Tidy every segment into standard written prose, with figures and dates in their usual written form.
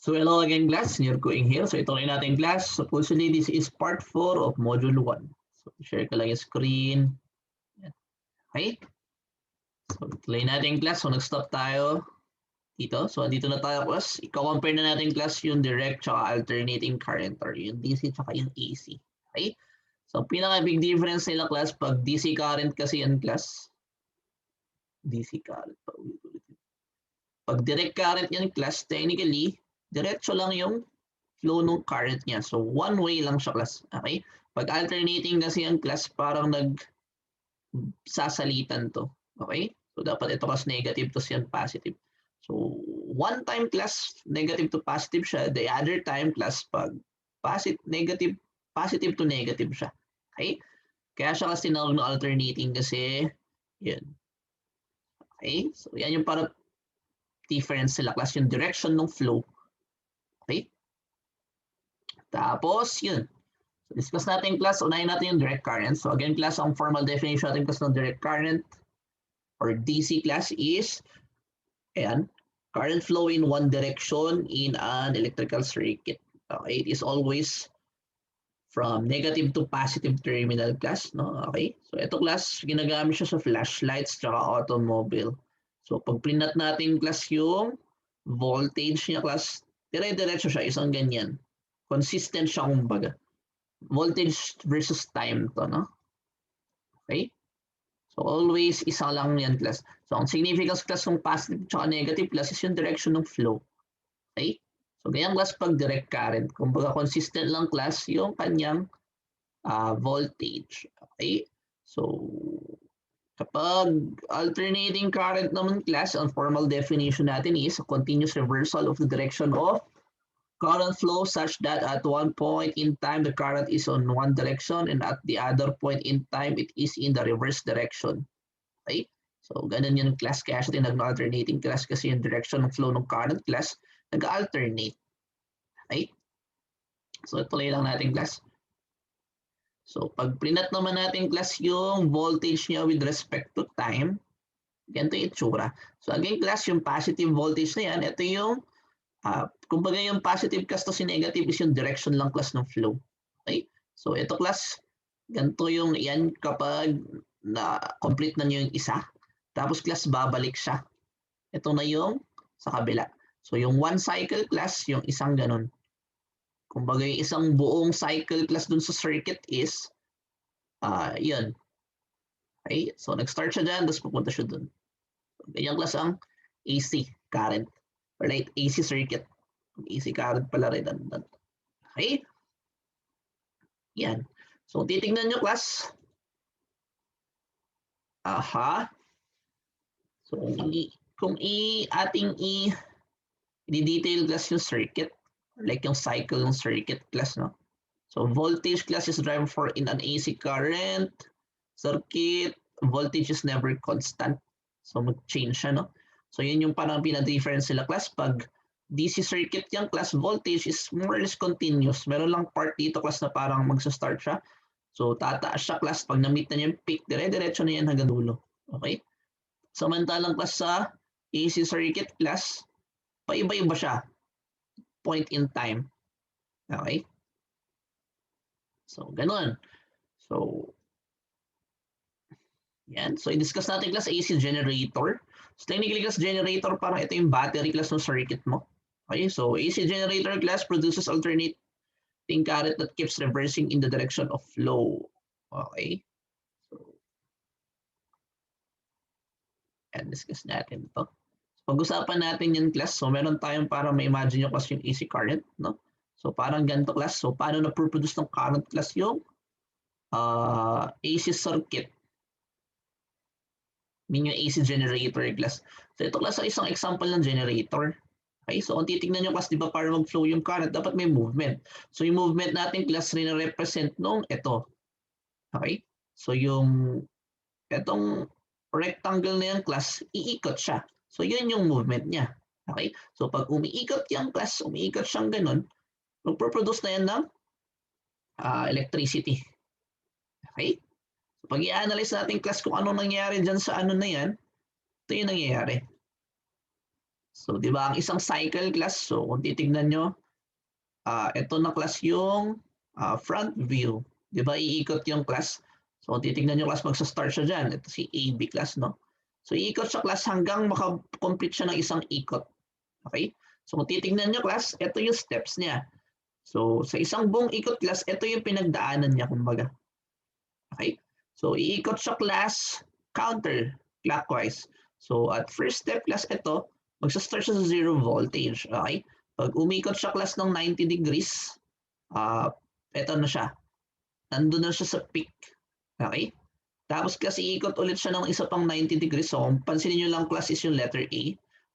So hello again class, you're going here. So ituloy natin class. Supposedly this is part 4 of module 1. So share ko lang yung screen. Okay? So ituloy natin class. So nag-stop tayo dito. So dito na tayo class. I-compare na natin class yung direct tsaka alternating current or yung DC tsaka yung AC. Okay? So pinaka big difference nila class pag DC current kasi yan class. DC current. Pag direct current yan class, technically, diretso lang yung flow ng current niya. So, one way lang siya class. Okay? Pag alternating kasi ang class, parang nagsasalitan to. Okay? So, dapat ito kasi negative to yan positive. So, one time class, negative to positive siya. The other time class, pag negative to negative siya. Okay? Kaya siya kasi tinawag na alternating kasi, yun. Okay? So, yan yung para difference sila class, yung direction ng flow. Okay? Tapos, yun. So, discuss natin class. Unahin natin yung direct current. So, again, class, ang formal definition natin class ng direct current or DC class is, ayan, current flow in one direction in an electrical circuit. Okay? It is always from negative to positive terminal class. No? Okay? So, ito class, ginagamit siya sa flashlights tsaka automobile. So, pag prinat natin class yung voltage niya class, dire-diretso siya, isang ganyan. Consistent siya kumbaga. Voltage versus time to, no? Okay? So, always isa lang yan class. So, ang significance class ng positive tsaka negative class is yung direction ng flow. Okay? So, ganyan class pag direct current. Kumbaga, consistent lang class yung kanyang voltage. Okay? So, kapag alternating current naman class, ang formal definition natin is a continuous reversal of the direction of current flow such that at one point in time the current is on one direction and at the other point in time it is in the reverse direction. Okay? So, ganun yung class. Kaya siya tinag-alternating class kasi yung direction ng flow ng current class nag-alternate. Okay? So, ituloy lang natin class. So, pag prinat naman natin class yung voltage niya with respect to time, ganito yung itsura. So, again class, yung positive voltage na yan, ito yung, kumbaga yung positive class to si negative is yung direction lang class ng flow. Okay? So, ito class, ganito yung yan kapag na-complete na nyo yung isa. Tapos class, babalik siya. Ito na yung sa kabila. So, yung one cycle class, yung isang ganun. Kumbaga yung isang buong cycle class dun sa circuit is yun. Okay? So, nag-start siya dyan, tapos pupunta siya dun. So, ganyan class ang AC current. Or like AC circuit. AC current pala rin. Okay? Yan. So, titignan nyo class. Aha. So, kung ating i-detail class yung circuit, like yung cycle ng circuit class, no? So, voltage class is driven for in an AC current circuit. Voltage is never constant. So, mag-change siya, no? So, yun yung parang pinag-difference sila class. Pag DC circuit yung class, voltage is more or less continuous. Meron lang part dito class na parang magsa-start siya. So, tataas siya class. Pag na-meet na niya yung peak, dire-diretso na yan hanggang dulo. Okay? Samantalang class sa AC circuit class, paiba-iba siya. Point in time. Okay? So, ganun. So, yan. So, i-discuss natin class AC generator. So, technically class generator, parang ito yung battery class ng circuit mo. Okay? So, AC generator class produces alternating current that keeps reversing in the direction of flow. Okay? So, yan. Discuss natin ito. Pag-usapan natin yung class. So, meron tayong para ma-imagine yung class yung AC current. No? So, parang ganito class. So, paano na-produce ng current class yung AC circuit? Yung AC generator class. So, ito class ay isang example ng generator. Okay? So, kung titignan nyo class, di ba para mag-flow yung current, dapat may movement. So, yung movement natin class rin na-represent nung ito. Okay? So, yung itong rectangle na yung class, iikot siya. So, yun yung movement niya. Okay? So, pag umiikot yung class, umiikot siyang ganun, magproproduce na yan ng electricity. Okay? So, pag i-analyze natin class kung ano nangyayari dyan sa ano na yan, ito yung nangyayari. So, di ba, ang isang cycle class, so kung titignan nyo, ito na class yung front view. Di ba, iikot yung class. So, kung titignan nyo class, magsa-start siya dyan. Ito si AB class, no? So, iikot siya class hanggang maka-complete siya ng isang ikot. Okay? So, kung titignan nyo class, ito yung steps niya. So, sa isang buong ikot class, ito yung pinagdaanan niya, kumbaga. Okay? So, iikot siya class counter clockwise. So, at first step class ito, magsa-start siya sa 0 voltage. Okay? Pag umikot siya class ng 90 degrees, ito na siya. Nandun na siya sa peak. Okay? Tapos class iikot ulit siya ng isa pang 90 degrees. So, pansinin nyo lang class is yung letter A.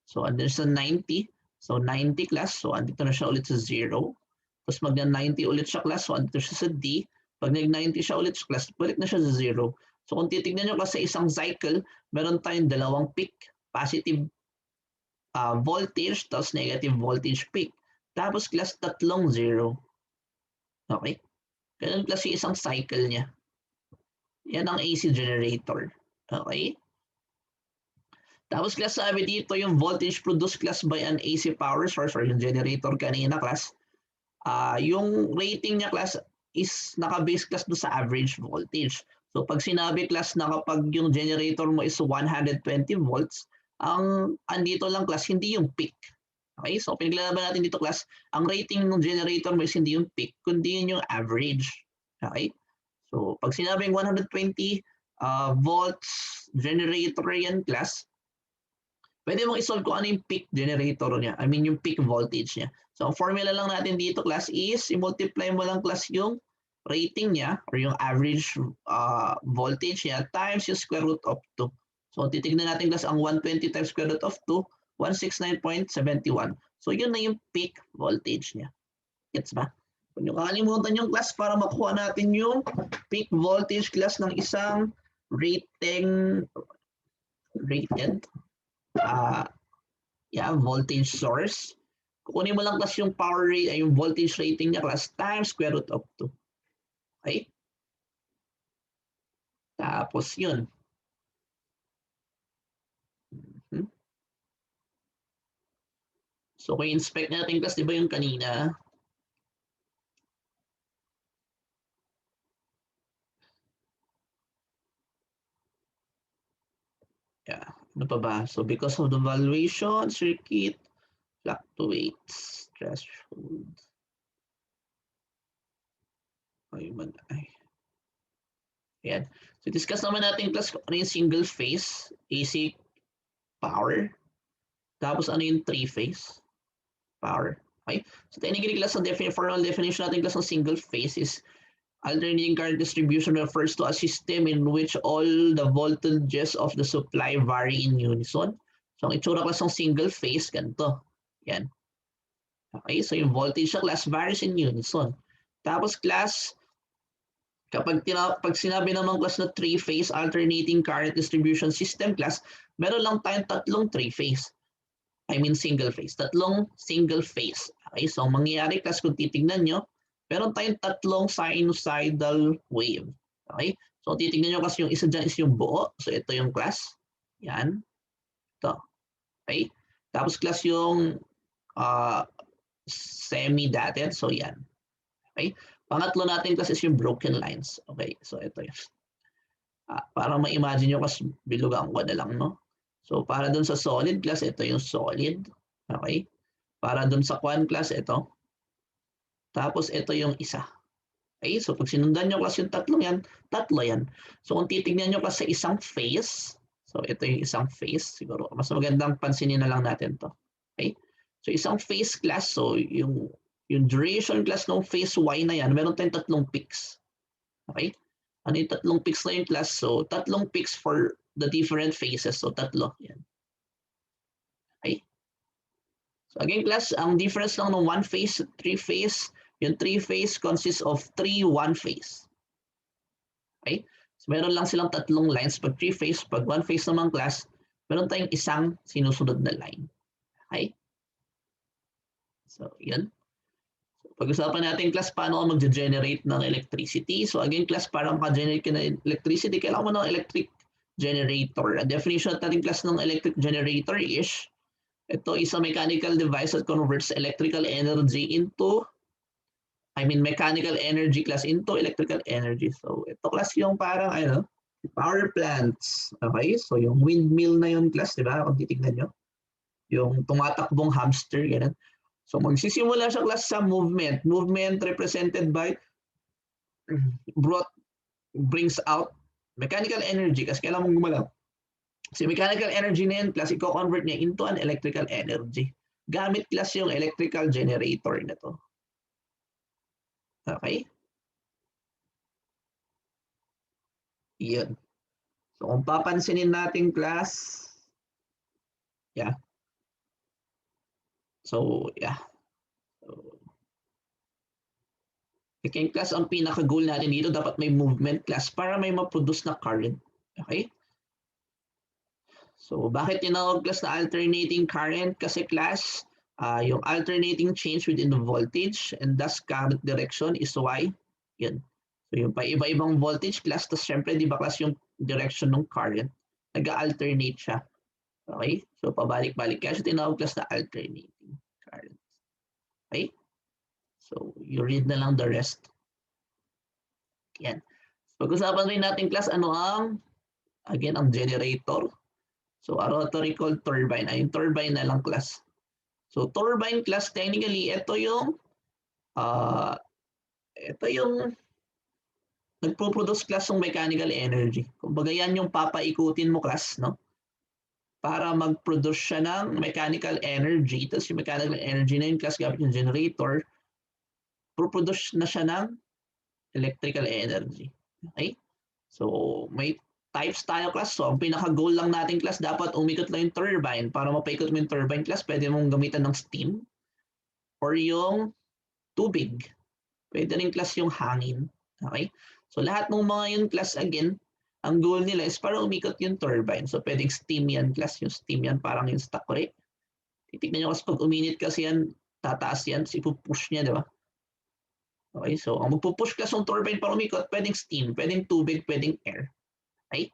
So, andun sa 90. So, 90 class. So, andito na siya ulit sa 0. Tapos mag-90 ulit siya class. So, andito siya sa D. Pag nag-90 siya ulit sa class, balik na siya sa 0. So, kung titignan nyo class sa isang cycle, meron tayong dalawang peak. Positive voltage, tapos negative voltage peak. Tapos class tatlong 0. Okay? Ganun class yung isang cycle niya. Yan ang AC generator. Okay? Tapos class sabi dito yung voltage produced class by an AC power source or yung generator kanina class. Yung rating niya class is naka-base class do sa average voltage. So pag sinabi class na kapag yung generator mo is 120 volts, ang andito lang class hindi yung peak. Okay? So pinaglalaban natin dito class, ang rating ng generator mo is hindi yung peak, kundi yun yung average. Okay? So pag sinabing 120 volts generator yan class, pwede mong isolve kung ano yung peak generator niya. I mean yung peak voltage niya. So ang formula lang natin dito class is i-multiply mo lang class yung rating niya or yung average voltage niya times yung square root of 2. So titignan natin class ang 120 times square root of 2, 169.71. So yun na yung peak voltage niya. Gets ba? Kung nyo kakalimutan yung class para makuha natin yung peak voltage class ng isang rated voltage source. Kukunin mo lang class yung power rate, yung voltage rating niya class times square root of 2. Okay? Tapos yun. So kung inspect natin class, di ba yung kanina? Yeah. Ano pa ba? So because of the valuation, circuit fluctuates. Threshold. Ayan. So discuss naman natin class ano yung single phase AC power. Tapos ano yung three phase power. Okay? So technically class ang formal definition natin class ng single phase is alternating current distribution refers to a system in which all the voltages of the supply vary in unison. So ang itsura class ng single phase, ganito. Yan. Okay, so yung voltage sa class varies in unison. Tapos class, pag sinabi naman class na three-phase alternating current distribution system class, meron lang tayong tatlong three-phase. I mean single phase. Tatlong single phase. Okay, so ang mangyayari class kung titignan nyo, meron tayong tatlong sinusoidal wave. Okay, so titignan nyo kasi yung isa dyan is yung buo. So ito yung class. Yan. Ito. Okay, tapos class yung semi-dotted. So yan. Okay, pangatlo natin class is yung broken lines. Okay, so ito yun. Para ma-imagine nyo kasi bilugan ko na lang, no? So para dun sa solid class, ito yung solid. Okay? Para dun sa quant class, ito. Tapos ito yung isa. Okay? So pag sinundan nyo class yung tatlong yan, tatlo yan. So kung titignan nyo class sa isang phase, so ito yung isang phase. Siguro mas magandang pansinin na lang natin to. Okay? So isang phase class, so yung duration class ng phase Y na yan, meron tayong tatlong peaks. Okay? Ano yung tatlong peaks na yung class? So, tatlong peaks for the different phases. So, tatlo. Yan. Okay? So, again, class, ang difference lang ng one phase, three phase, yung three phase consists of three one phase. Okay? So, meron lang silang tatlong lines pag three phase. Pag one phase naman class, meron tayong isang sinusunod na line. Okay? So, yun. Pag-usapan natin class paano ka mag-generate ng electricity. So again class, para maka-generate ka ng electricity, kailangan mo ng electric generator. A definition natin class ng electric generator is, Ito is a mechanical device that converts electrical energy into, mechanical energy class into electrical energy. So, ito class yung parang, power plants. Okay? So, yung windmill na yun class, di ba? Kung titignan nyo. Yung tumatakbong hamster, ganun. So, magsisimula siya class sa movement. Movement represented by brings out mechanical energy kasi kailangan mong gumalaw. Si mechanical energy na yan, class, i-convert niya into an electrical energy. Gamit class yung electrical generator na to. Okay? Yun. So, kung papansinin natin class, yeah. So, yeah. So, second class, ang pinaka-goal natin dito, dapat may movement class para may ma-produce na current. Okay? So, bakit tinawag class na alternating current? Kasi class, yung alternating change within the voltage and thus current direction is why. Yun. So, yung pa iba-ibang voltage class, tapos syempre, di ba class yung direction ng current? Nag-alternate siya. Okay? So, pabalik-balik. Kaya siya tinawag class na alternating current. Okay? So, you read na lang the rest. Yan. Pag-usapan rin natin class, ano ang, again, ang generator. So, a rotary called turbine. Ay, yung turbine na lang class. So, turbine class, technically, ito yung nagpo-produce class ng mechanical energy. Kumbaga yan yung papaikutin mo class, no? Para mag-produce siya ng mechanical energy. Tapos yung mechanical energy na yung class gamit yung generator, pro-produce na siya ng electrical energy. Okay? So, may types tayo class. So, ang pinaka-goal lang natin class, dapat umikot lang yung turbine. Para mapaikot mo yung turbine class, pwede mong gamitan ng steam or yung tubig. Pwede rin class yung hangin. Okay? So, lahat ng mga yun class, again, ang goal nila is para umikot yung turbine. So, pwedeng steam yan class. Yung steam yan parang yung stock rate. Titignan nyo kasi pag uminit kasi yan, tataas yan, so ipupush niya, di ba? Okay, so ang magpupush class ng turbine para umikot, pwedeng steam, pwedeng tubig, pwedeng air. Okay?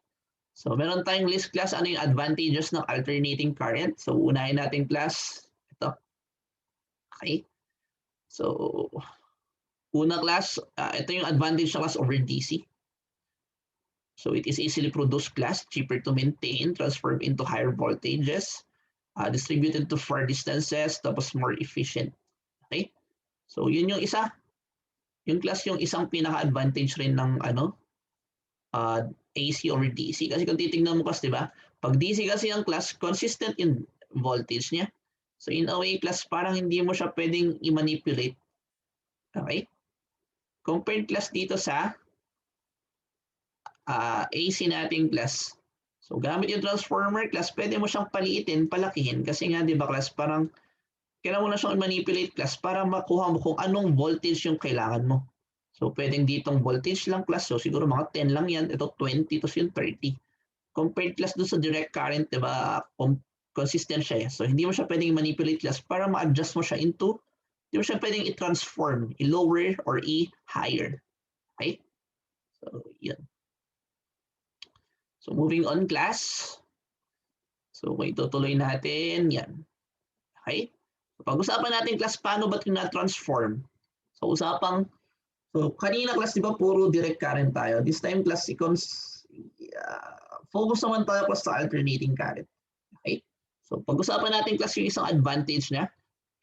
So, meron tayong list class, ano yung advantages ng alternating current. So, unahin natin class, ito. Okay? So, una class, ito yung advantage ng class over DC. So, it is easily produced class, cheaper to maintain, transformed into higher voltages, distributed to far distances, tapos more efficient. Okay? So, yun yung isa. Yung class yung isang pinaka-advantage rin ng AC over DC. Kasi kung titignan mo kasi, di ba? Pag DC kasi ang class, consistent in voltage niya. So in a way, class, parang hindi mo siya pwedeng i-manipulate. Okay? Compared class dito sa AC nating class. So gamit yung transformer class, pwede mo siyang paliitin, palakihin. Kasi nga, di ba class, parang kailangan mo na siyang manipulate class para makuha mo kung anong voltage yung kailangan mo. So, pwedeng ditong voltage lang class. So, siguro mga 10 lang yan. Ito 20, tapos yung 30. Compared class doon sa direct current, diba, consistent siya. So, hindi mo siya pwedeng manipulate class para ma-adjust mo siya into, hindi mo siya pwedeng i-transform, i-lower or i-higher. Okay? So, yun. So, moving on class. So, kung itutuloy natin, yan. Okay? Pag-usapan natin class, paano ba ito na-transform? So, so kanina class, di ba, puro direct current tayo. This time class, focus naman tayo class sa alternating current. Okay? So, pag-usapan natin class yung isang advantage niya,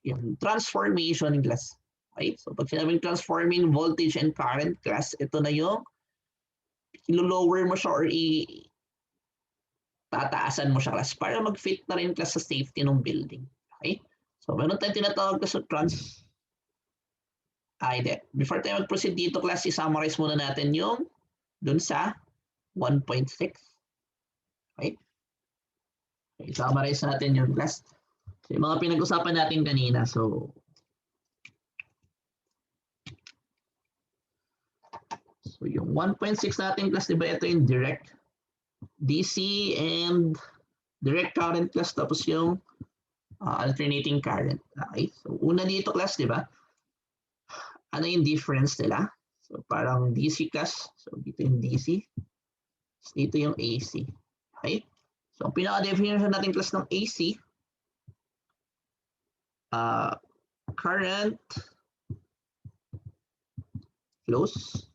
yung transformation class. Okay? So, pag sinabing transforming voltage and current class, ito na yung ilo-lower mo siya or tataasan mo siya class para mag-fit na rin class sa safety ng building. Okay? So, meron tayong tinatawag sa before tayo mag-proceed dito, class, i-summarize muna natin yung dun sa 1.6. Okay? I-summarize natin yung class. So, yung mga pinag-usapan natin kanina. So, yung 1.6 natin class, di ba ito yung direct DC and direct current class, tapos yung alternating current. Okay? So, una dito class, di ba? Ano yung difference nila? So, parang DC class. So, dito yung DC. Dito yung AC. Okay? So, ang pinaka-definition natin class ng AC, current flows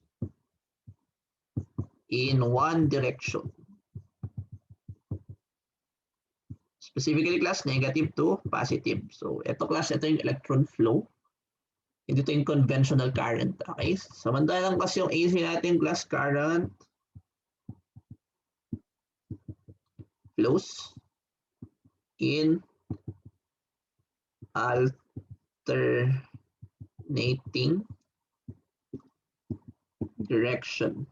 in one direction. Specifically class, negative to positive. So ito class, ito yung electron flow. Ito yung conventional current. Okay? Samantalang class yung AC natin class, current flows in alternating direction.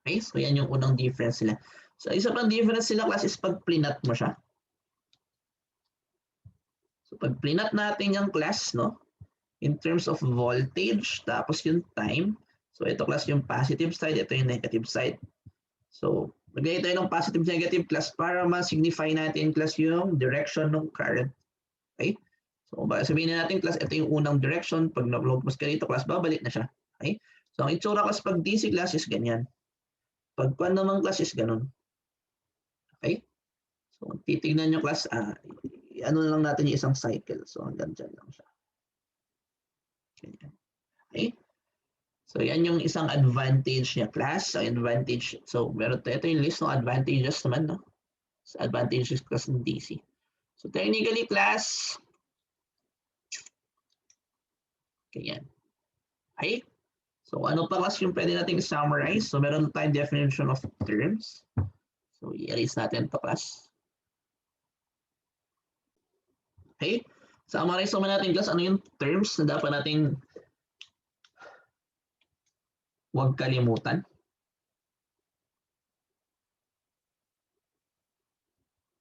Okay? So yan yung unang difference nila. So isa pang difference nila class is pag plinat mo siya. So pag plinat natin yung class, no? In terms of voltage, tapos yung time. So ito class yung positive side, ito yung negative side. So maglagay tayo ng positive negative class para ma-signify natin class yung direction ng current. Okay? So sabihin natin class, ito yung unang direction. Pag nag-logos ka dito class, babalik na siya. Okay? So ang itsura class pag DC class is ganyan. Pag pan naman class is ganun. Okay? So titignan nyo class, ano lang natin yung isang cycle. So hanggang dyan lang siya. Ganyan. Okay? So yan yung isang advantage niya class. So advantage, so meron ito yung list ng advantages naman, no? So advantages class ng DC. So technically class, ganyan. Okay? So ano pa class yung pwede natin summarize? So meron tayong definition of terms. So i-erase natin ito class. Okay? Summarize naman natin class, ano yung terms na dapat natin huwag kalimutan.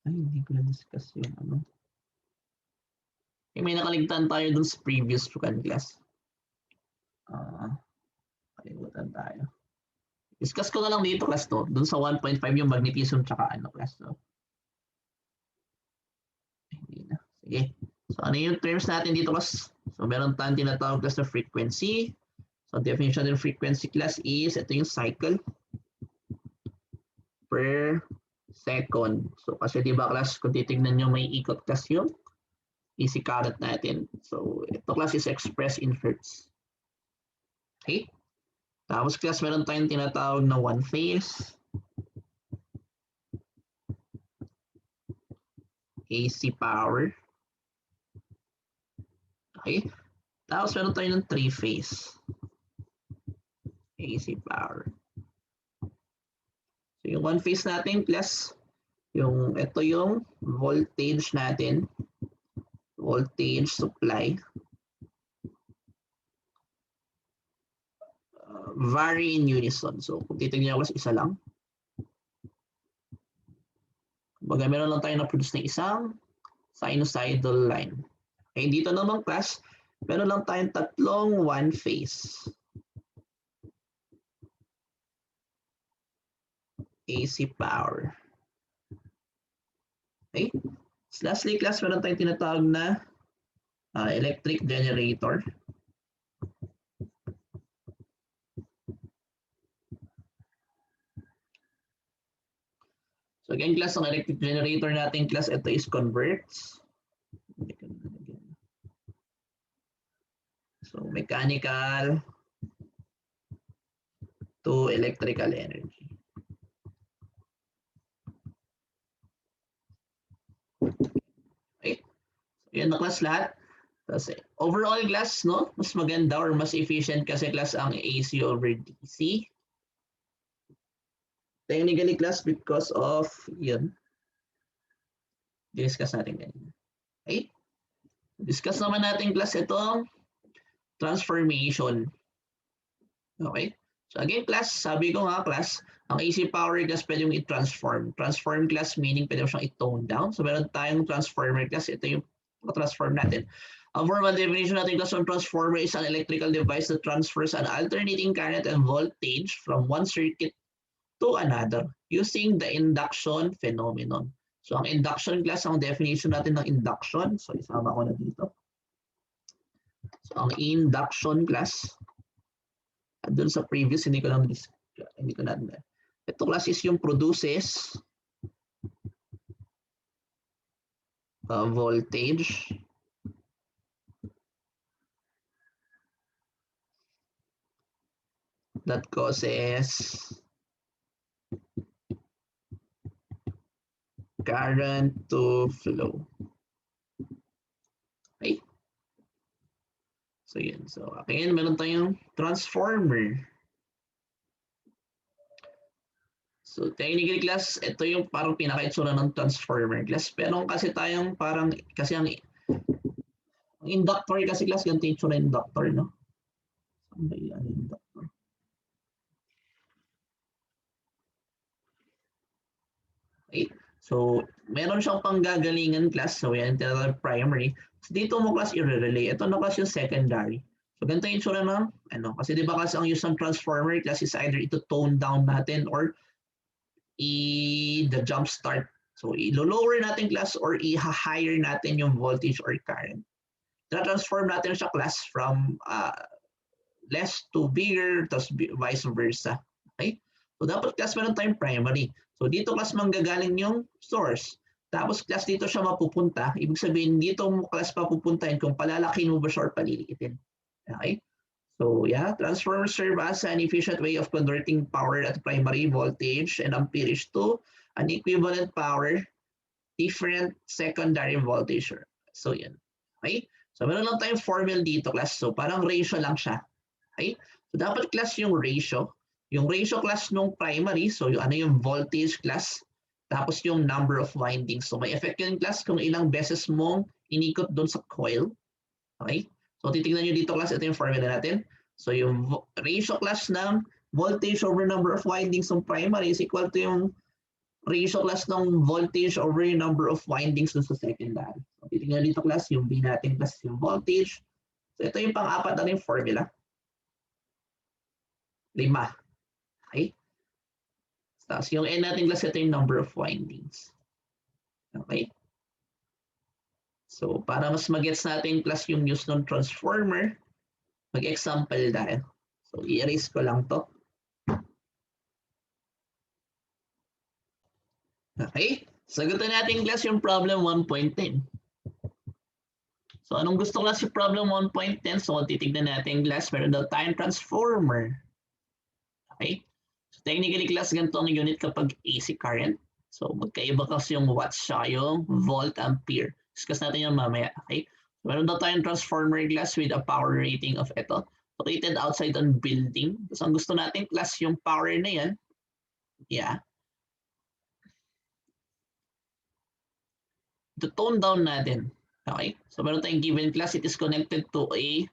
Ay, hindi ko na-discuss yung ano. May nakaligtan tayo dun sa previous class. Kalimutan tayo. Discuss ko na lang dito class to. Dun sa 1.5 yung magnetism tsaka ano class to. Hindi na. Sige. So ano yung terms natin dito class? So meron tayong tinatawag class na frequency. So definition ng frequency class is ito yung cycle per second. So kasi di ba class kung titignan nyo may ikot class yung AC current natin. So ito class is expressed in hertz. Okay? Tapos class meron tayong tinatawag na one phase AC power. Okay? Tapos meron tayo ng three phase AC power. So yung one phase natin plus yung ito yung voltage natin, voltage supply, vary in unison. So kung titignan ko isa lang. Baga meron lang tayo na-produce na isang sinusoidal line. Okay, dito naman class, meron lang tayong tatlong one phase AC power. Okay? So lastly class, meron tayong tinatawag na electric generator. So again class, ang electric generator natin class, ito is converts. So mechanical to electrical energy. Okay. So yan na class lahat. Kasi overall class, no? Mas maganda or mas efficient kasi class ang AC over DC. Technically class because of yun. Discuss natin ganyan. Okay? Discuss naman natin class itong transformation. Okay? So again class, sabi ko nga class, ang AC power class pwede yung i-transform. Transform class meaning pwede mo siyang i-tone down. So meron tayong transformer class, ito yung transform natin. Ang formal definition natin class ng transformer is an electrical device that transfers an alternating current and voltage from one circuit to another using the induction phenomenon. So ang induction class, ang definition natin ng induction, so isama ko na dito. So ang induction class, doon sa previous, hindi ko na. Ito class is yung produces voltage that causes current to flow. Okay? So yun. So again, meron tayong transformer. So technically class, ito yung parang pinaka-itsura ng transformer class. Pero kasi tayong parang, kasi ang inductor kasi class, ganito yung itsura ng inductor, no? Saan ba yung inductor? Okay. So, meron siyang panggagalingan class. So, yan, tinatawag primary. So, dito mo class i-relay. Ito na class yung secondary. So, ganito yung itsura ng, ano, kasi di ba kasi ang use ng transformer class is either ito tone down natin or the jump start. So, i-lower natin class or i-higher natin yung voltage or current. Transform natin siya class from less to bigger, tapos vice versa. Okay? So, dapat class meron tayong primary. So, dito class manggagaling yung source. Tapos class dito siya mapupunta. Ibig sabihin, dito mo class papupuntahin kung palalakin mo ba siya or paliliitin. Okay? So, yeah, transformers serve as an efficient way of converting power at primary voltage and amperage to an equivalent power different secondary voltage. So, yan. Okay? So, meron lang tayong formula dito, class. So, parang ratio lang siya. Okay? So, dapat class yung ratio. Yung ratio class nung primary, so yung ano yung voltage class, tapos yung number of windings. So, may effect yun class kung ilang beses mong inikot doon sa coil. Okay? So, titignan nyo dito class, ito yung formula natin. So, yung ratio class ng voltage over number of windings ng primary is equal to yung ratio class ng voltage over yung number of windings dun sa secondary. So, titignan dito class, yung B natin class yung voltage. So, ito yung pang-apat na yung formula. 5. Okay? Tapos yung N natin class, ito yung number of windings. Okay? So, para mas mag-gets natin class yung use ng transformer, mag-example tayo. So, i-erase ko lang to. Okay? Sagutin natin class yung problem 1.10. So, anong gusto class yung problem 1.10? So, titignan natin class, meron daw tayong transformer. Okay? So, technically class, ganito ang unit kapag AC current. So, magkaiba kasi yung watts siya, yung volt, ampere. Discuss natin yung mamaya. Okay? So, meron daw tayong transformer class with a power rating of ito. Located outside on building. So, ang gusto natin class yung power na yan. Yeah. To tone down natin. Okay? So, meron tayong given class. It is connected to a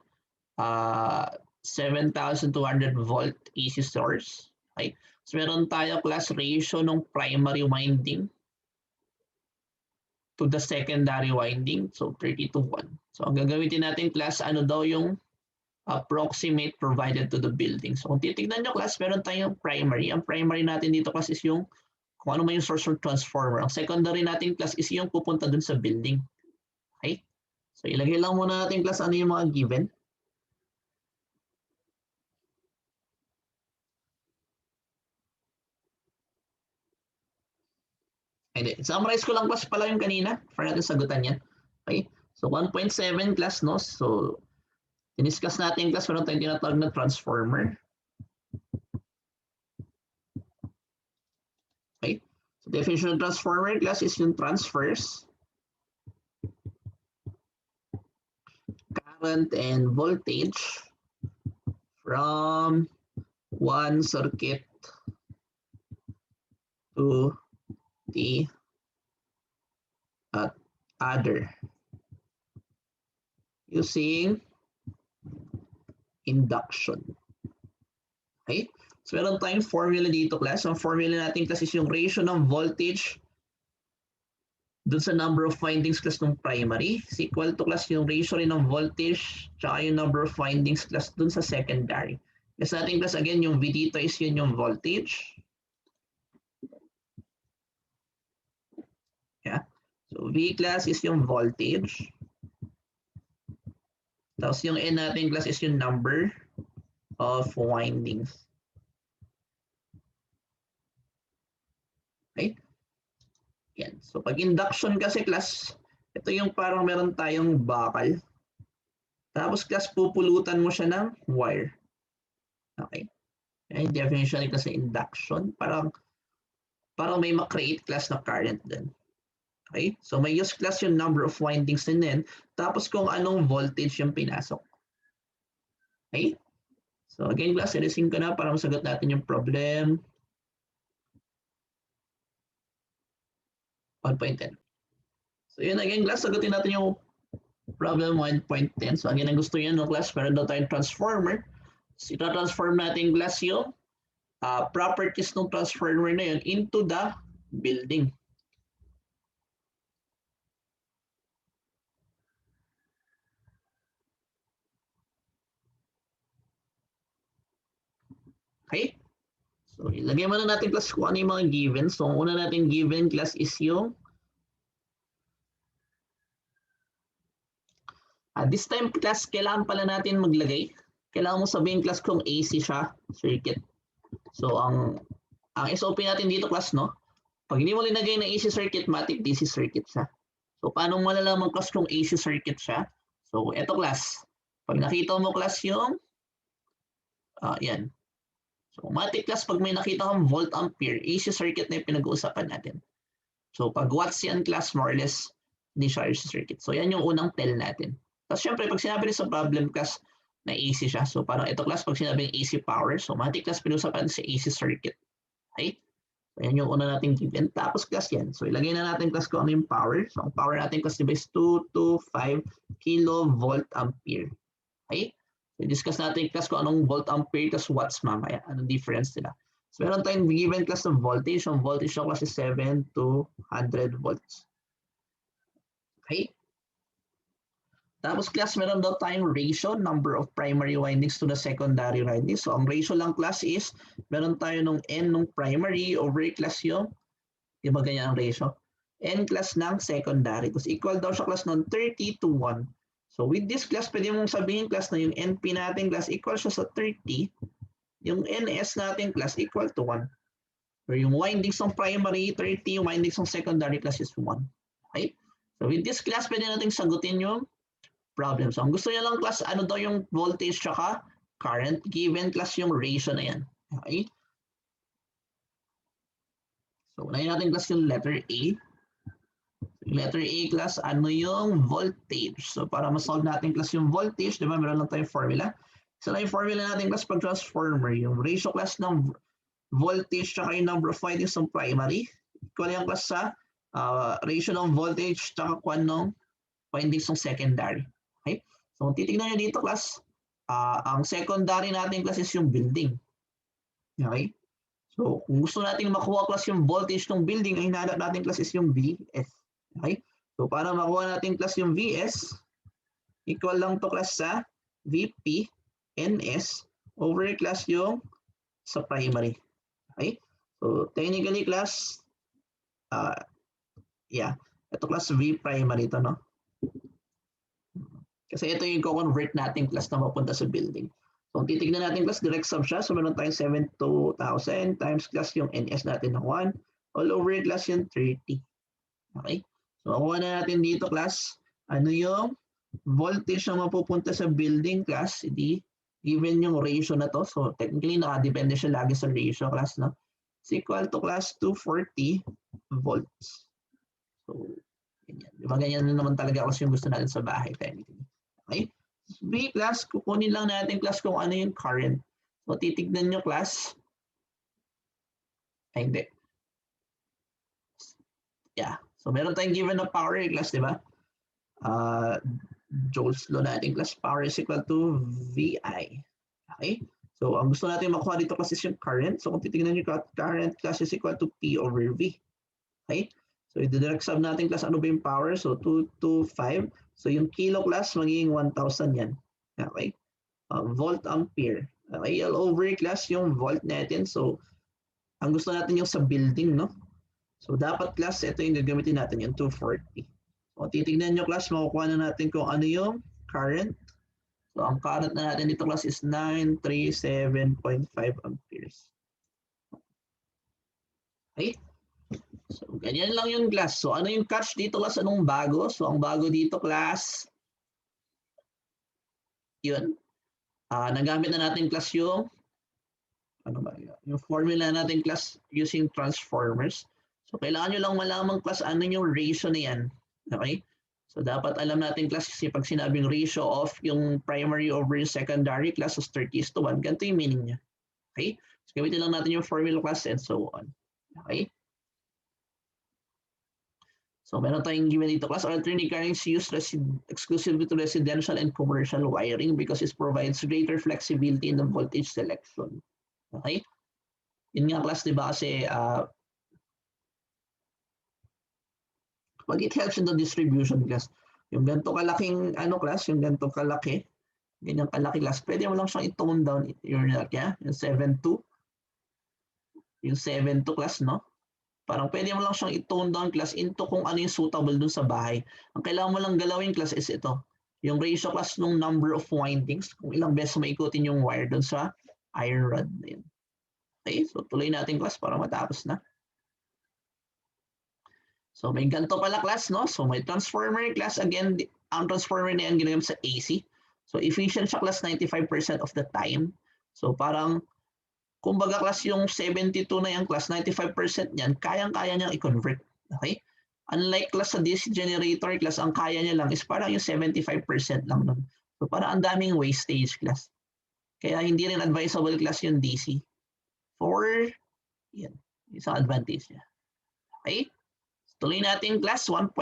7,200 volt AC source. Okay? So, meron tayo class ratio ng primary winding to the secondary winding. So, 30 to 1. So, ang gagamitin natin class, ano daw yung approximate provided to the building. So, kung titignan nyo class, meron tayong primary. Ang primary natin dito class is yung kung ano man yung source of transformer. Ang secondary natin class is yung pupunta dun sa building. Okay? So, ilagay lang muna natin class ano yung mga given. Hindi. Summarize ko lang class pala yung kanina para natin sagutan yan. Okay? So, 1.7 class, no? So, diniscuss natin class, meron tayong tinatawag na transformer. Okay? So, definition of transformer class is yung transfers current and voltage from one circuit to the other using induction. Okay? So, meron tayong formula dito class. Ang formula natin class is yung ratio ng voltage dun sa number of windings class ng primary is equal to class yung ratio rin ng voltage tsaka yung number of windings class dun sa secondary. Kasi natin class again yung V dito is yun yung voltage. Yeah. So V class is yung voltage. Tapos yung N natin class is yung number of windings. Okay? Yan. So pag induction kasi class, Ito yung parang meron tayong bakal. Tapos class, pupulutan mo siya ng wire. Okay? Ay, definition kasi induction. Parang may ma-create class na current din. Okay? So may use class yung number of windings din. Tapos kung anong voltage yung pinasok. Okay? So again class, elisin ko na para masagot natin yung problem. 1.10. So yun again class, sagutin natin yung problem 1.10. So again, ang gusto nyo no class, meron daw tayong transformer. So ita-transform natin class yung properties ng transformer na yun into the building. Okay? So ilagay muna natin class kung ano yung mga given. So ang una natin given class is yung this time class, kailangan pala natin maglagay. Kailangan mo sabihin class kung AC siya, circuit. So ang SOP natin dito class, no? Pag hindi mo linagay na AC circuit, matic DC circuit siya. So paano mo malalaman class kung AC circuit siya? So eto class, pag nakita mo class yung yan. So matic class, pag may nakita kang volt ampere, AC circuit na yung pinag-uusapan natin. So pag watts yan class, more or less, hindi siya AC circuit. So yan yung unang tell natin. Tapos syempre, pag sinabi rin sa problem class na AC siya, so parang ito class, pag sinabi yung AC power, so matic class, pinusapan sa AC circuit. Okay? So yan yung una nating given. Tapos class yan. So ilagay na natin class kung ano yung power. So ang power natin class is 225 kilovolt ampere. Okay? So discuss natin class kung anong volt ampere plus watts mamaya. Anong difference nila. So meron tayong given class ng voltage. Ang voltage ng class is 7 to 100 volts. Okay? Tapos class, meron daw tayong ratio, number of primary windings to the secondary windings. So ang ratio lang class is, meron tayo nung N nung primary over class yung, di ba ganyan ang ratio? N class ng secondary. Tapos equal daw siya class ng 30 to 1. So with this class, pwede mong sabihin class na yung NP natin class equal siya sa 30. Yung NS natin class equal to 1. Or yung windings ng primary, 30. Windings ng secondary class is 1. Okay? So with this class, pwede natin sagutin yung problem. So ang gusto niya lang class, ano daw yung voltage tsaka current, given class yung ratio na yan. Okay? So unahin natin class yung letter A. Letter A class, ano yung voltage? So para ma-solve natin class yung voltage, di ba meron lang tayong formula. So na yung formula natin class pag transformer, yung ratio class ng voltage tsaka yung number of windings ng primary. Equal yung class sa ratio ng voltage tsaka kwan ng windings ng secondary. Okay? So kung titignan nyo dito class, ang secondary natin class is yung building. Okay? So kung gusto natin makuha class yung voltage ng building, ang hinahanap natin class is yung VS. Okay? So para makuha natin class yung VS, equal lang to class sa VP NS over class yung sa primary. Okay? So technically class, ito class V primary to, no? Kasi ito yung i-convert natin class na mapunta sa building. So kung titignan natin class, direct sum siya. So meron tayong 7,000 times class yung NS natin na 1. All over class yung 30. Okay? So makuha na natin dito class, ano yung voltage na mapupunta sa building class, hindi given yung ratio na to. So technically nakadepende siya lagi sa ratio class, no? It's equal to class 240 volts. So ganyan. Di ba ganyan na naman talaga kasi yung gusto natin sa bahay technically. Okay? B class, kukunin lang natin class kung ano yung current. So titignan nyo class. Ay hindi. Yeah. So meron tayong given na power class, di ba? Joules law natin class, power is equal to VI. Okay? So ang gusto natin makuha dito class is yung current. So kung titignan nyo, current class is equal to P over V. Okay? So i-direct sum natin class, ano ba yung power? So 225. So yung kilo class, magiging 1,000 yan. Okay? Volt ampere. Okay? All over class yung volt natin. So ang gusto natin yung sa building, no? So dapat class, ito yung gagamitin natin, yung 240. So titignan nyo class, makukuha na natin kung ano yung current. So ang current na natin dito class is 937.5 amperes. Okay? So, ganyan lang yung class. So, ano yung catch dito class? Anong bago? So, ang bago dito class, yun. Nagamit na natin class yung, ano ba, yung formula natin class using transformers. So, kailangan nyo lang malaman class ano yung ratio na yan. Okay? So, dapat alam natin class kasi pag sinabing ratio of yung primary over yung secondary class is 30:1, ganito yung meaning niya. Okay? So, gamitin lang natin yung formula class and so on. Okay? So, meron tayong given dito class. Alternating currents used exclusively to residential and commercial wiring because it provides greater flexibility in the voltage selection. Okay? Yun nga class, di ba? Kasi pag it helps in the distribution class, yung ganito kalaking ano class, yung ganito kalaki, ganyan kalaki class, pwede mo lang siyang i-tone down yung yung 7 to class, no? Parang pwede mo lang siyang i-tone down class into kung ano yung suitable dun sa bahay. Ang kailangan mo lang galawin class is ito. Yung ratio class ng number of windings, kung ilang beses maikutin yung wire dun sa iron rod na yun. Okay, so tuloy natin class para matapos na. So may ganito pala class, no? So may transformer class, again, ang transformer na yan ginagamit sa AC. So efficient siya class 95% of the time. So parang, kumbaga class yung 72 na yung class, 95% niyan, kayang-kaya niyang i-convert. Okay? Unlike class sa DC generator class, ang kaya niya lang is parang yung 75% lang nun. So parang ang daming wastage class. Kaya hindi rin advisable class yung DC. For, yan, isang advantage niya. Okay? Tuloy natin class 1.8.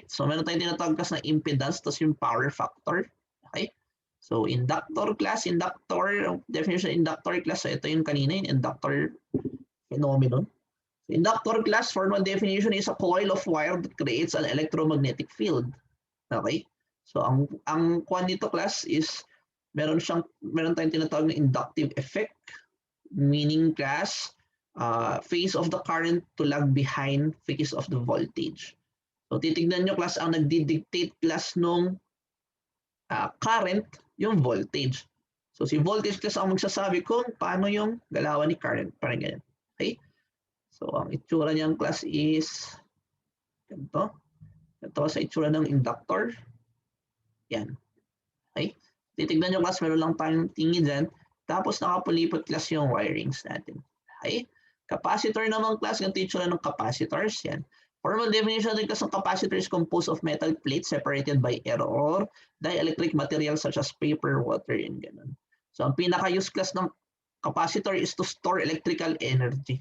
So meron tayong tinatawag class na impedance, tapos yung power factor. Okay? So inductor class, definition of inductor class, so ito yung kanina, yung inductor phenomenon. So inductor class, formal definition is a coil of wire that creates an electromagnetic field. Okay? So ang kwan nito class is meron tayong tinatawag na inductive effect, meaning class, phase of the current to lag behind phase of the voltage. So titignan nyo class, ang nagdi-dictate class nung current, yung voltage. So si voltage class ang magsasabi kung paano yung galawan ni current. Parang ganyan. Okay? So ang itsura niyang class is ganito. Ito sa itsura ng inductor. Yan. Okay? Titignan nyo class, meron lang tayong tingin dyan. Tapos nakapulipot class yung wirings natin. Okay? Capacitor naman class, ganito itsura ng capacitors. Yan. Formal definition natin class ng capacitor is composed of metal plates separated by air or dielectric materials such as paper, water, and ganun. So ang pinaka-use class ng capacitor is to store electrical energy.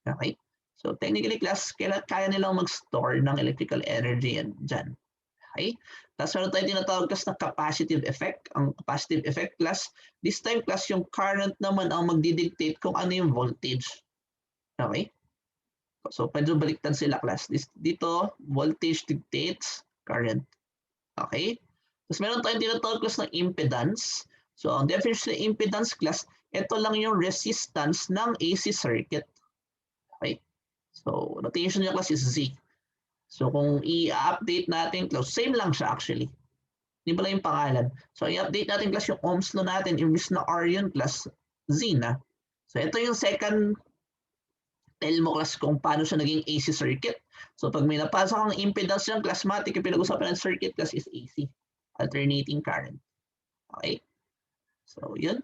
Okay? So technically class, kaya nilang mag-store ng electrical energy yan dyan. Okay? Tapos meron tayo tinatawag class na capacitive effect. Ang capacitive effect class, this time class yung current naman ang magdidictate kung ano yung voltage. Okay? So pwede baliktad sila class. Dito, voltage dictates current. Okay? Tapos meron tayong tinatawag class ng impedance. So ang definition ng impedance class, ito lang yung resistance ng AC circuit. Okay? So notation niya class is Z. So kung i-update natin class, same lang siya actually. Hindi pala yung pangalan. So i-update natin class yung ohms law natin, imbis na R yun class, Z na. So ito yung second tell mo class kung paano siya naging AC circuit. So pag may napasa kang impedance yung classmatic, yung pinag-usapan ng circuit class is AC, alternating current. Okay? So yun.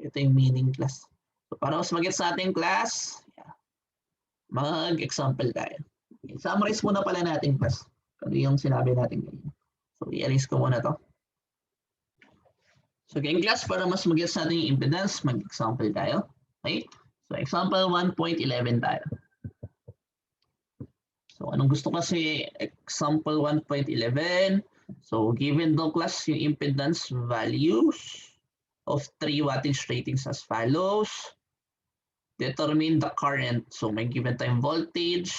Ito yung meaning class. So para mas mag-gets natin class, mag-example tayo. Okay, summarize muna pala natin class. Ano yung sinabi natin kanina. So i-erase ko muna to. So again class, para mas mag-gets natin yung impedance, mag-example tayo. Okay? So example 1.11 tayo. So anong gusto kasi example 1.11? So given the class yung impedance values of 3 wattage ratings as follows. Determine the current. So may given time voltage.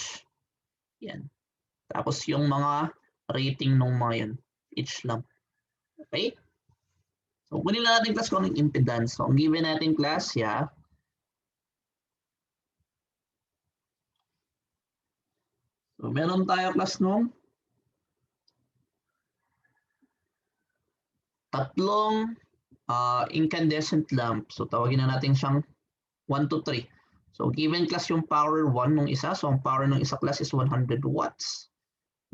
Yan. Tapos yung mga rating ng mga yun. Each lang. Okay? So kunin lang natin class kung anong impedance. So ang given natin class, So meron tayo class nung tatlong incandescent lamp. So tawagin na natin siyang 1 to 3. So given class yung power 1 ng isa, so ang power ng isa class is 100 watts.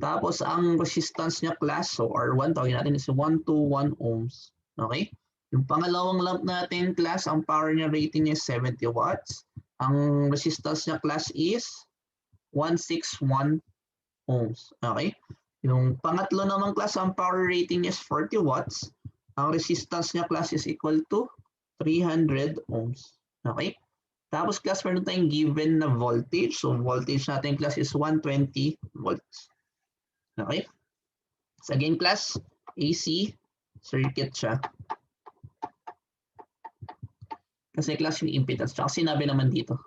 Tapos ang resistance niya class, so R1, tawagin natin is 121 ohms. Okay? Yung pangalawang lamp natin class, ang power niya rating niya is 70 watts. Ang resistance niya class is 161 ohms. Okay? Yung pangatlo naman class, ang power rating niya is 40 watts. Ang resistance niya class is equal to 300 ohms. Okay? Tapos class, meron tayong given na voltage. So voltage natin class is 120 volts. Okay? So again class, AC circuit siya. Kasi class yung impedance. Tsaka sinabi naman dito.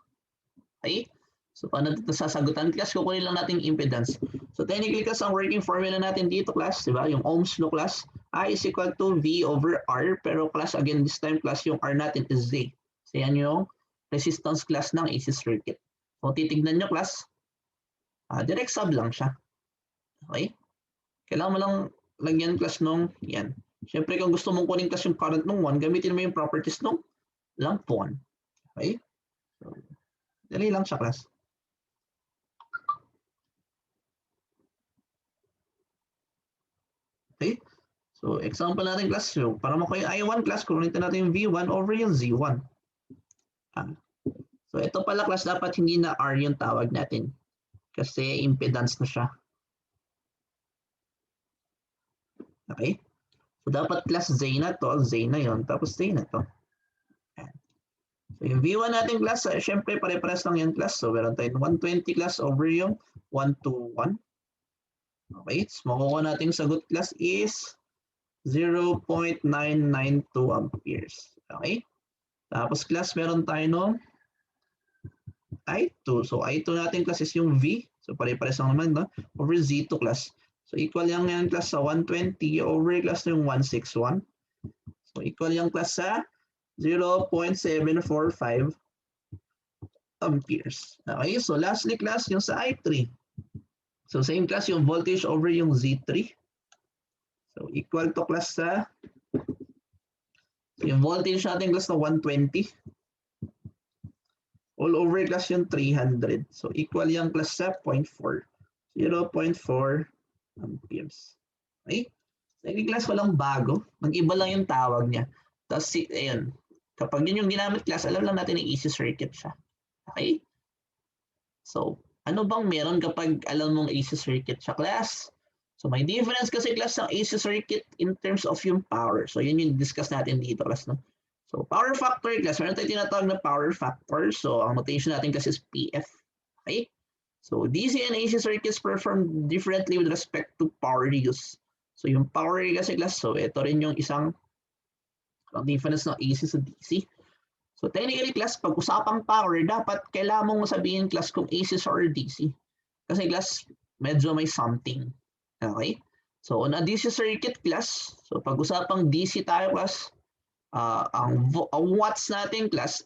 Okay? So paano dito sasagutan? Class, kukunin lang natin yung impedance. So technically class, ang working formula natin dito class, di ba? Yung ohms law class, I is equal to V over R. Pero class, again this time class, yung R natin is Z. So yan yung resistance class ng AC circuit. So titignan nyo class, direct sub lang siya. Okay? Kailangan mo lang lagyan class nung yan. Siyempre kung gusto mong kunin class yung current nung 1, gamitin mo yung properties nung lamp 1. Okay? So, dali lang siya class. Okay? So example natin class, so, para makuha yung I1 class, kunin natin yung V1 over yung Z1. So ito pala class, dapat hindi na R yung tawag natin. Kasi impedance na siya. Okay? So dapat class Z na to, Z na yon, tapos Z na to. So yung V1 natin class, syempre pare-pares lang yung class. So meron tayong 120 class over yung 121. Okay, so makukuha natin sagot class is 0.992 amperes. Okay? Tapos class, meron tayo no I2. So I2 natin class is yung V. So pare-pares lang naman, no? Over Z2 class. So equal yung yan class sa 120 over class yung 161. So equal yung class sa 0.745 amperes. Okay, so lastly class, yung sa I3. So same class yung voltage over yung Z3. So equal to class sa, so yung voltage natin class na 120. All over class yung 300. So equal yung class sa 0.4. 0.4 amperes. Okay? So yung class walang bago. Mag-iba lang yung tawag niya. Tapos ayun. Kapag yun yung ginamit class, alam lang natin yung AC circuit siya. Okay? So, ano bang meron kapag alam mong AC circuit siya class? So may difference kasi class ng AC circuit in terms of yung power. So yun yung discuss natin dito class. No? So power factor class, meron tayong tinatawag na power factor. So ang notation natin kasi is PF. Okay? So DC and AC circuits perform differently with respect to power use. So yung power kasi class, so ito rin yung isang difference ng AC sa DC. So technically class, pag usapang power, dapat kailangan mong sabihin class kung AC or DC. Kasi class, medyo may something. Okay? So on a DC circuit class, so pag usapang DC tayo class, ang watts natin class,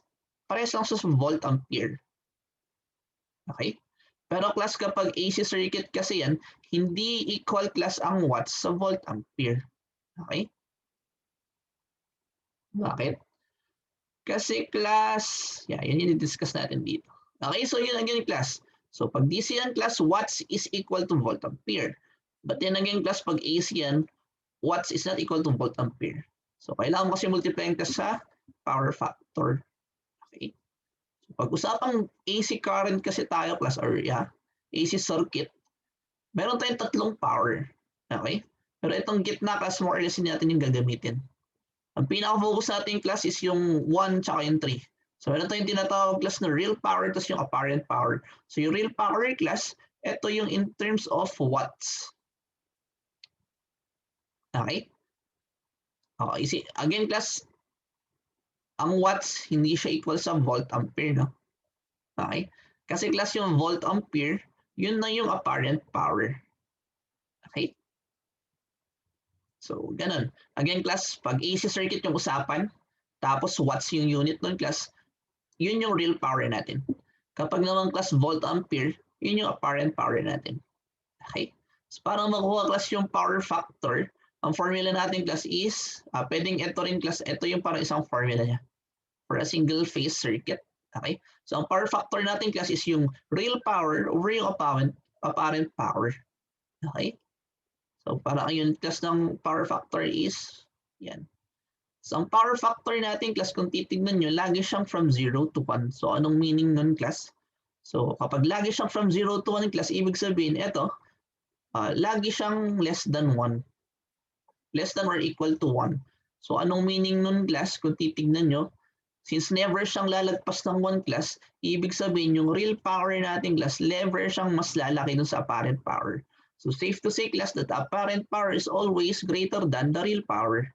parehas lang sa volt ampere. Okay? Pero class, kapag AC circuit kasi yan, hindi equal class ang watts sa volt ampere. Okay? Bakit? Kasi class, yun yung discuss natin dito. Okay, so yun again class. So pag DC yan class, watts is equal to volt ampere. But then again class, pag AC yan, watts is not equal to volt ampere. So kailangan kasi multiplying ka sa power factor. Okay. So pag usapang AC current kasi tayo class, or AC circuit, meron tayong tatlong power. Okay? Pero itong gitna class, more or less natin yung gagamitin. Ang pinaka-focus natin class is yung 1 tsaka yung 3. So meron tayong tinatawag class na real power tapos yung apparent power. So yung real power class, ito yung in terms of watts. Okay? Okay, again class, ang watts hindi siya equal sa volt ampere, no? Okay? Kasi class yung volt ampere, yun na yung apparent power. Okay? So, ganun. Again, class, pag AC circuit yung usapan, tapos watts yung unit ng class, yun yung real power natin. Kapag naman class volt ampere, yun yung apparent power natin. Okay? So, para makuha class yung power factor, ang formula natin class is, pwedeng ito rin class, ito yung parang isang formula niya. For a single phase circuit. Okay? So ang power factor natin class is yung real power over yung apparent power. Okay? So parang yung class ng power factor is yan. So ang power factor natin class kung titignan nyo, lagi siyang from 0 to 1. So anong meaning nun class? So kapag lagi siyang from 0 to 1 class, ibig sabihin ito, lagi siyang less than 1. Less than or equal to 1. So anong meaning nun class kung titignan nyo? Since never siyang lalagpas ng 1 class, ibig sabihin yung real power natin class, never siyang mas lalaki dun sa apparent power. So safe to say class that apparent power is always greater than the real power.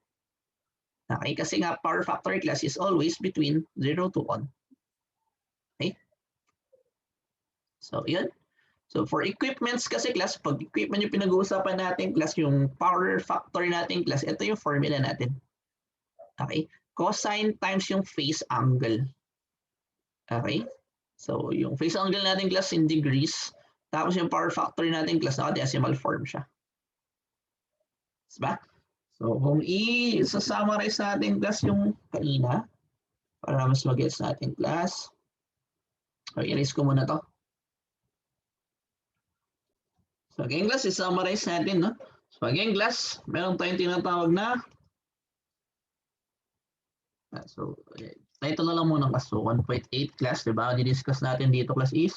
Okay, kasi nga power factor class is always between 0 to 1. Okay? So yun. So for equipments kasi class, pag equipment yung pinag-uusapan natin class, yung power factor natin class, ito yung formula natin. Okay? Cosine times yung phase angle. Okay? So yung phase angle natin class in degrees, tapos yung power factor natin class, naka-decimal form siya. Diba? So kung i-summarize natin class yung kanina, para mas mag-gets natin class. So i-erase ko muna to. So again class, i-summarize natin. No? So again class, meron tayong tinatawag na so, ito na lang muna class. So, 1.8 class, di ba? Di-discuss natin dito class is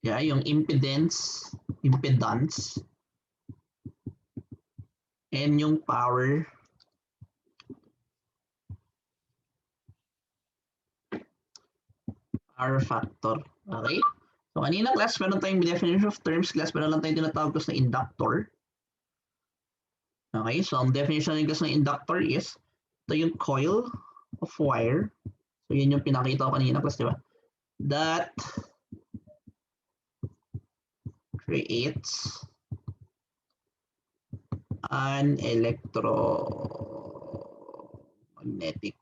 yung impedance and yung power factor. Okay? So, kanina class, meron tayong definition of terms class, meron lang tayong tinatawag class na inductor. Okay? So, ang definition ng class ng inductor is ito yung coil of wire. So, yun yung pinakita ko kanina class, di ba? That creates an electromagnetic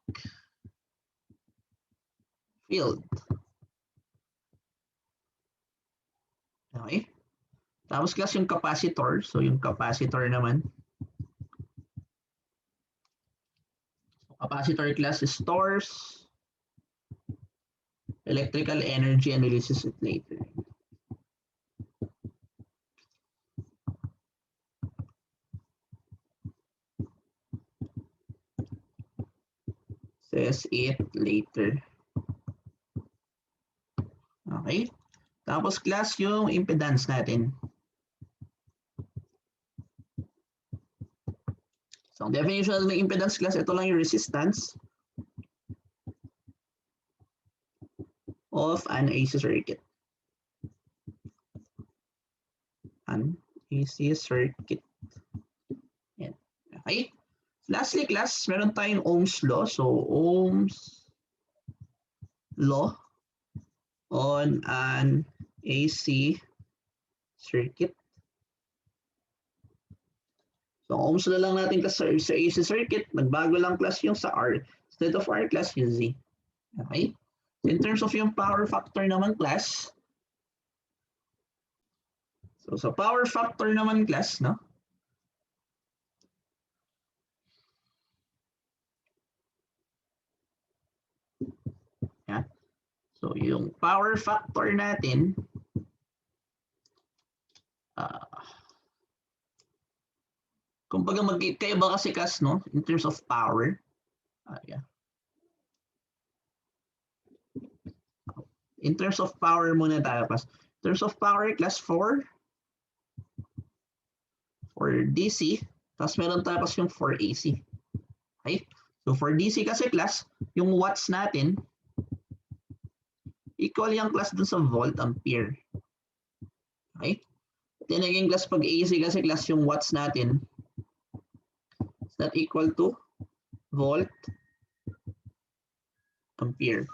field. Okay? Tapos class yung capacitor. So yung capacitor naman. So, capacitor class stores electrical energy and releases it later. Says it later. Okay? Tapos class yung impedance natin. So ang definition ng impedance class, ito lang yung resistance of an AC circuit. An AC circuit. Yan. Okay? Lastly class, meron tayong Ohm's law. So Ohm's law on an AC circuit. So Ohm's law lang natin class sa AC circuit, nagbago lang class yung sa R. Instead of R class yung Z. Okay? So in terms of yung power factor naman class, so sa power factor naman class, no? Yeah. So yung power factor natin, kumbaga magkaiba kasi class, no? In terms of power. Yeah. In terms of power muna tayo class. In terms of power class 4 for DC, tapos meron tayo kasi yung for AC. Okay? So for DC kasi class, yung watts natin, equal yung class dun sa volt ampere. Okay? Then again class, pag AC kasi class yung watts natin, is that equal to volt ampere.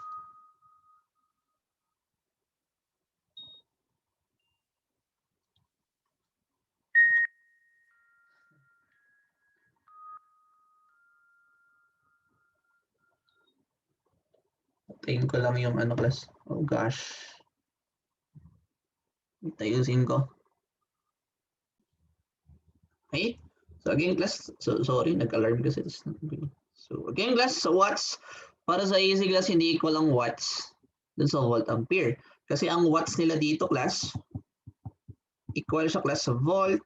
Tayin ko lang yung ano class. Oh gosh. Tayusin ko. Okay? So again class, so sorry, nag-alarm kasi. So again class, so watts, para sa AC class, hindi equal ang watts dun sa volt ampere. Kasi ang watts nila dito class, equal siya class sa volt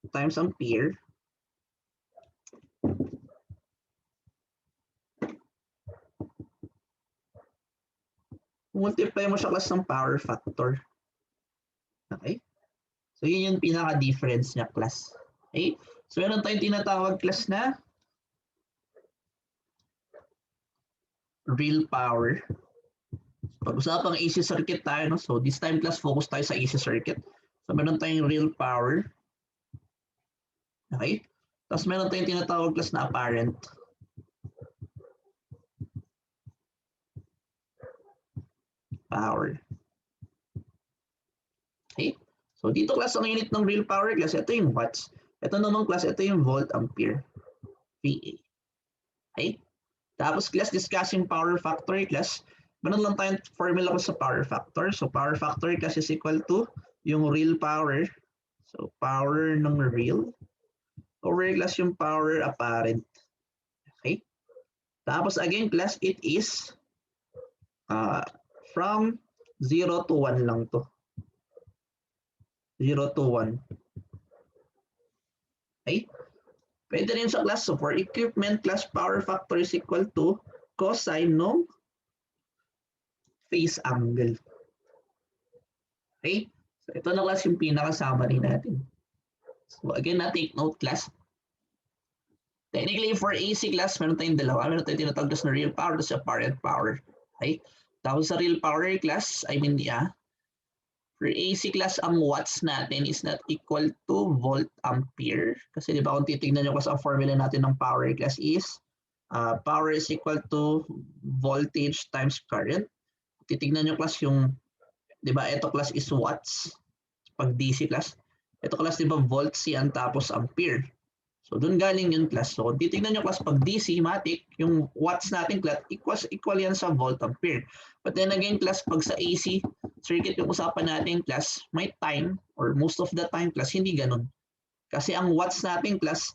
times ampere. Multiply mo siya class ng power factor. Okay? So yun yung pinaka-difference niya class. Okay? So meron tayong tinatawag class na real power. Pag-usapang AC circuit tayo, no? So this time class, focus tayo sa AC circuit. So meron tayong real power. Okay? Tapos meron tayong tinatawag class na apparent. Power. Okay? So dito class, ang unit ng real power class, ito yung watts. Ito naman class, ito yung volt ampere. VA. Okay? Tapos class, discussing power factor class, meron lang tayong formula ko sa power factor. So power factor class is equal to yung real power. So power ng real over class yung power apparent. Okay? Tapos again class, it is from 0 to 1 lang to. 0 to 1. Okay? Pwede rin sa class, so for equipment class, power factor is equal to cosine ng phase angle. Okay? So ito na class yung pinaka-summary natin. So again, take note class. Technically, for AC class, meron tayong dalawa. Meron tayong tinatawag na real power at apparent power. Okay? Tapos sa real power class, for AC class, ang watts natin is not equal to volt ampere. Kasi di ba kung titignan nyo kasi ang formula natin ng power class is power is equal to voltage times current. Titignan nyo class yung, di ba, ito class is watts. Pag DC class. Ito class, di ba, volts yan tapos ampere. So doon galing yung class. So titignan nyo class pag DC matic, yung watts natin class equal yan sa volt ampere. But then again class pag sa AC circuit yung usapan natin class, may time or most of the time class hindi ganun. Kasi ang watts natin class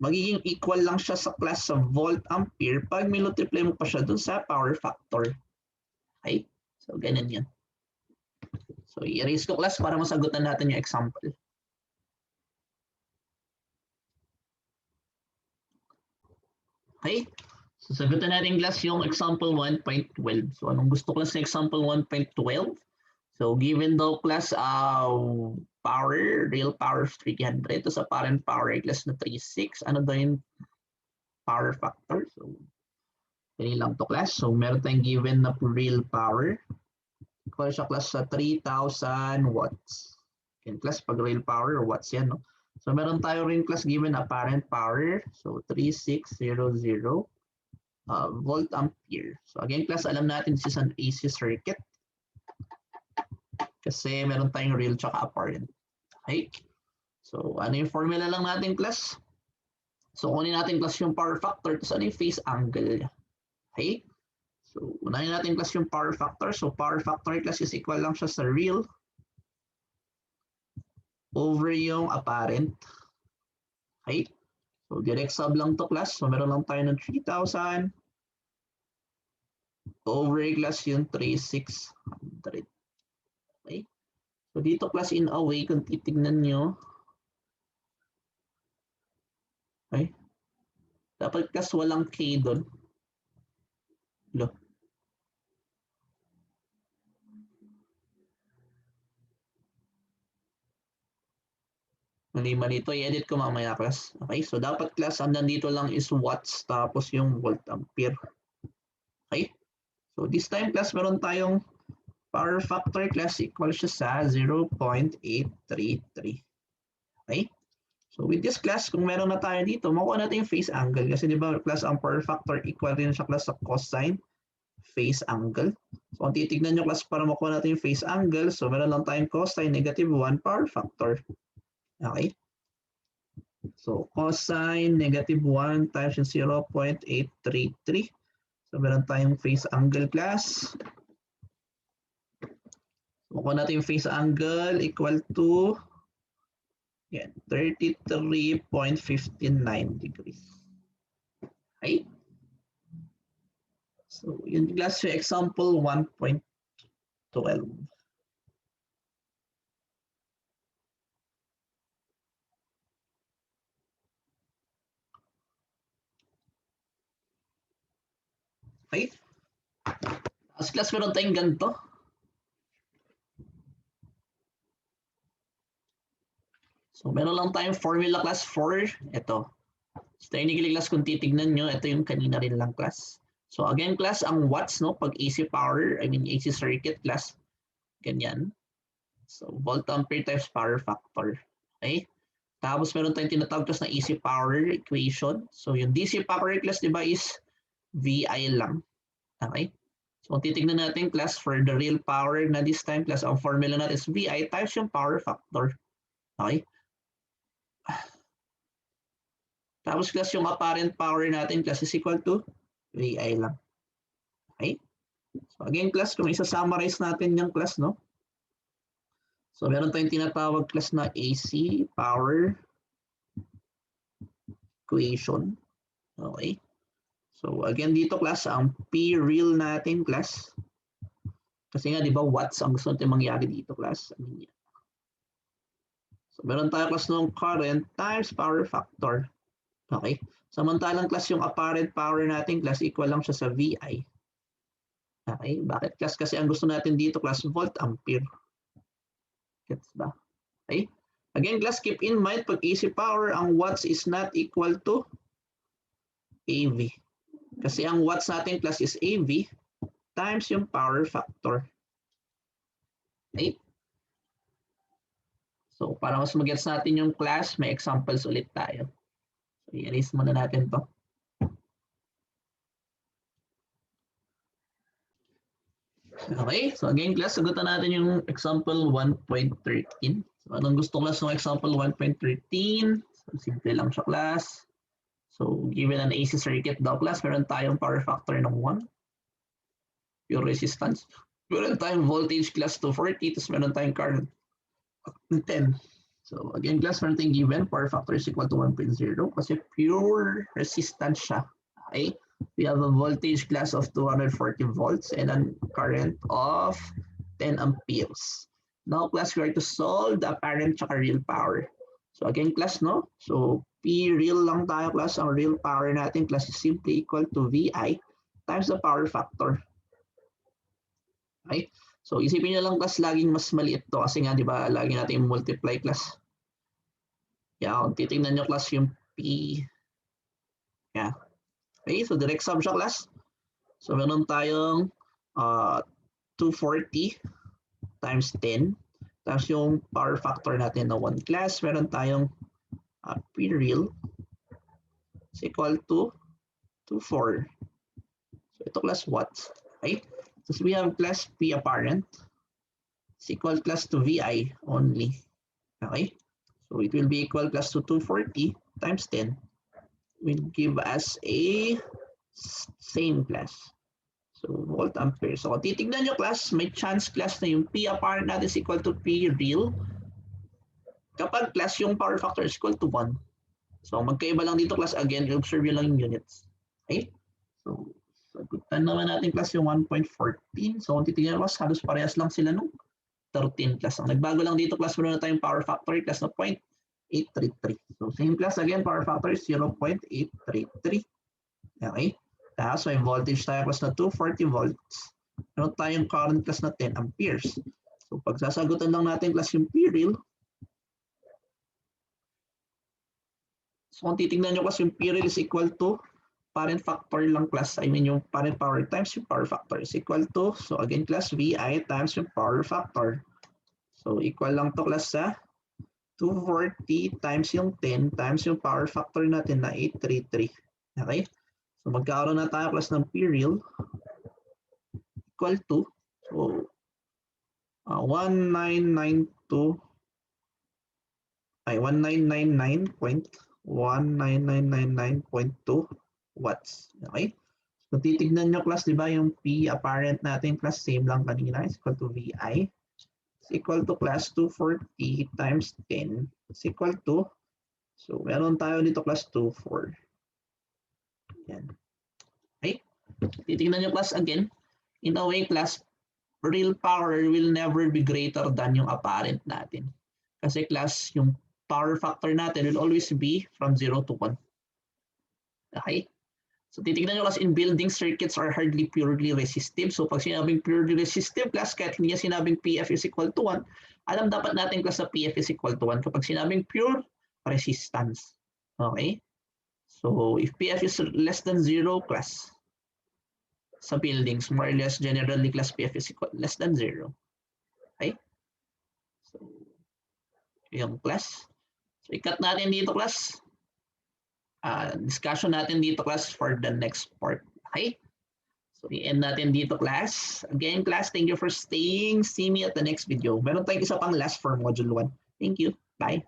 magiging equal lang siya sa class sa volt ampere pag multiply mo pa siya dun sa power factor. Okay? So ganun yan. So i-erase ko class para masagutan natin yung example. Okay? So sagutan natin class yung example 1.12. So anong gusto class sa example 1.12? So given daw class power, real power 300 to sa apparent power class na 36. Ano daw yung power factor? So ganyan lang to class. So meron tayong given na real power. Equal siya class sa 3,000 watts. Yan class pag real power or watts yan. No? So meron tayo rin class given apparent power. So 3600 volt ampere. So again class, alam natin this is an AC circuit. Kasi meron tayong real tsaka apparent. Okay? So ano yung formula lang natin class? So kunin natin class yung power factor, tapos ano yung phase angle. Okay? So unahin natin class yung power factor. So power factor class is equal lang siya sa real over yung apparent. Okay? So direct sub lang to class. So meron lang tayo ng 3,000 over class yung 3,600. Okay? So dito class in a way, kung titignan nyo, okay? Dapat class walang K doon. Lo. Mali-mali ito. I-edit ko mamaya class. Okay? So dapat class, ang nandito lang is watts tapos yung volt ampere. Okay? So this time class, meron tayong power factor class equal siya sa 0.833. Okay? So with this class, kung meron na tayo dito, makuha natin yung phase angle. Kasi di ba class, ang power factor equal din siya class sa cosine phase angle. So kung titignan nyo class para makuha natin yung phase angle, so meron lang tayong cosine negative 1 power factor. Okay? So cosine negative 1 times yung 0.833. So meron tayong phase angle class. So makuha natin yung phase angle equal to Yan, 33.59 degrees. Okay? So, yun class yung example 1.12. Okay? As class, meron tayong ganito. So, meron lang tayong formula class for ito. So, technically class, kung titignan nyo, ito yung kanina rin lang class. So, again class, ang watts, no, pag AC power, I mean AC circuit class, ganyan. So, volt ampere times power factor. Okay? Tapos, meron tayong tinatawag class na AC power equation. So, yung DC power class, di ba, is VI lang. Okay? So, kung titignan natin class for the real power na this time class, ang formula natin is VI times yung power factor. Okay? Tapos class yung apparent power natin class is equal to VI lang. Okay? So again class, kung isa-summarize natin yung class, no? So meron tayong tinatawag class na AC power equation. Okay? So again dito class, ang P real natin class. Kasi nga di ba watts ang gusto natin mangyari dito class. I mean, so meron tayo class ng current times power factor. Okay? Samantalang class yung apparent power natin class equal lang siya sa VI. Okay? Bakit class? Kasi ang gusto natin dito class volt ampere. Gets ba? Okay? Again class, keep in mind pag AC power, ang watts is not equal to AV. Kasi ang watts natin class is AV times yung power factor. Okay? So para mas mag-gets natin yung class, may examples ulit tayo. So i-erase muna natin to. Okay, so again class, sagutan natin yung example 1.13. So anong gusto class ng example 1.13? So simple lang siya class. So given an AC circuit daw class, meron tayong power factor ng 1. Pure resistance. Meron tayong voltage class 240, tapos meron tayong current 10. So again class, meron tayong given power factor is equal to 1.0 kasi pure resistance siya. Okay? We have a voltage class of 240 volts and a current of 10 amperes. Now class, we are to solve the apparent tsaka real power. So again class, no? So P real lang tayo class. Ang real power natin class is simply equal to VI times the power factor. Okay? So isipin nyo lang class, laging mas maliit to kasi nga di ba lagi natin multiply class. Yeah, kung titignan nyo class yung P. Yeah. Okay, so direct sum siya class. So meron tayong 240 times 10 tapos yung power factor natin na 1 class, meron tayong P real is equal to 24. So ito class watts. Okay? So we have class P apparent is equal class to VI only. Okay? So it will be equal class to 240 times 10 will give us a same class. So volt ampere. So kung titignan nyo class, may chance class na yung P apparent natin is equal to P real kapag class yung power factor is equal to 1. So magkaiba lang dito class, again, observe lang yung units. Okay? So sagutan naman natin class yung 1.14. So kung titignan class, halos parehas lang sila nung 13 class. Ang nagbago lang dito class, meron na tayong power factor class na 0.833. So same class again, power factor is 0.833. Okay? Tapos may voltage tayo class na 240 volts. Meron tayong current class na 10 amperes. So pagsasagutan lang natin class yung P real. So kung titignan nyo class yung P real is equal to parent factor lang class. I mean yung parent power times yung power factor is equal to, so again class, VI times yung power factor. So equal lang to class sa 240 times yung 10 times yung power factor natin na 833. Okay? So magkakaroon na tayo class ng P real equal to, so 1999.1999.2 watts. Okay? So titignan nyo class, di ba yung P apparent natin class, same lang kanina, is equal to VI is equal to class 240 times 10 is equal to, so meron tayo dito class 24. Yan. Okay? Titignan nyo class again. In a way class, real power will never be greater than yung apparent natin. Kasi class, yung power factor natin will always be from 0 to 1. Okay? So titignan nyo class, in building circuits are hardly purely resistive. So pag sinabing purely resistive class, kahit hindi sinabing PF is equal to 1, alam dapat natin class na PF is equal to 1 kapag sinabing pure resistance. Okay? So if PF is less than 0 class, sa buildings, more or less generally class PF is equal less than 0. Okay? So, yung class. So ikat natin dito class. Discussion natin dito class for the next part. Okay? So i-end natin dito class. Again class, thank you for staying. See me at the next video. Meron tayong isa pang last for module 1. Thank you. Bye.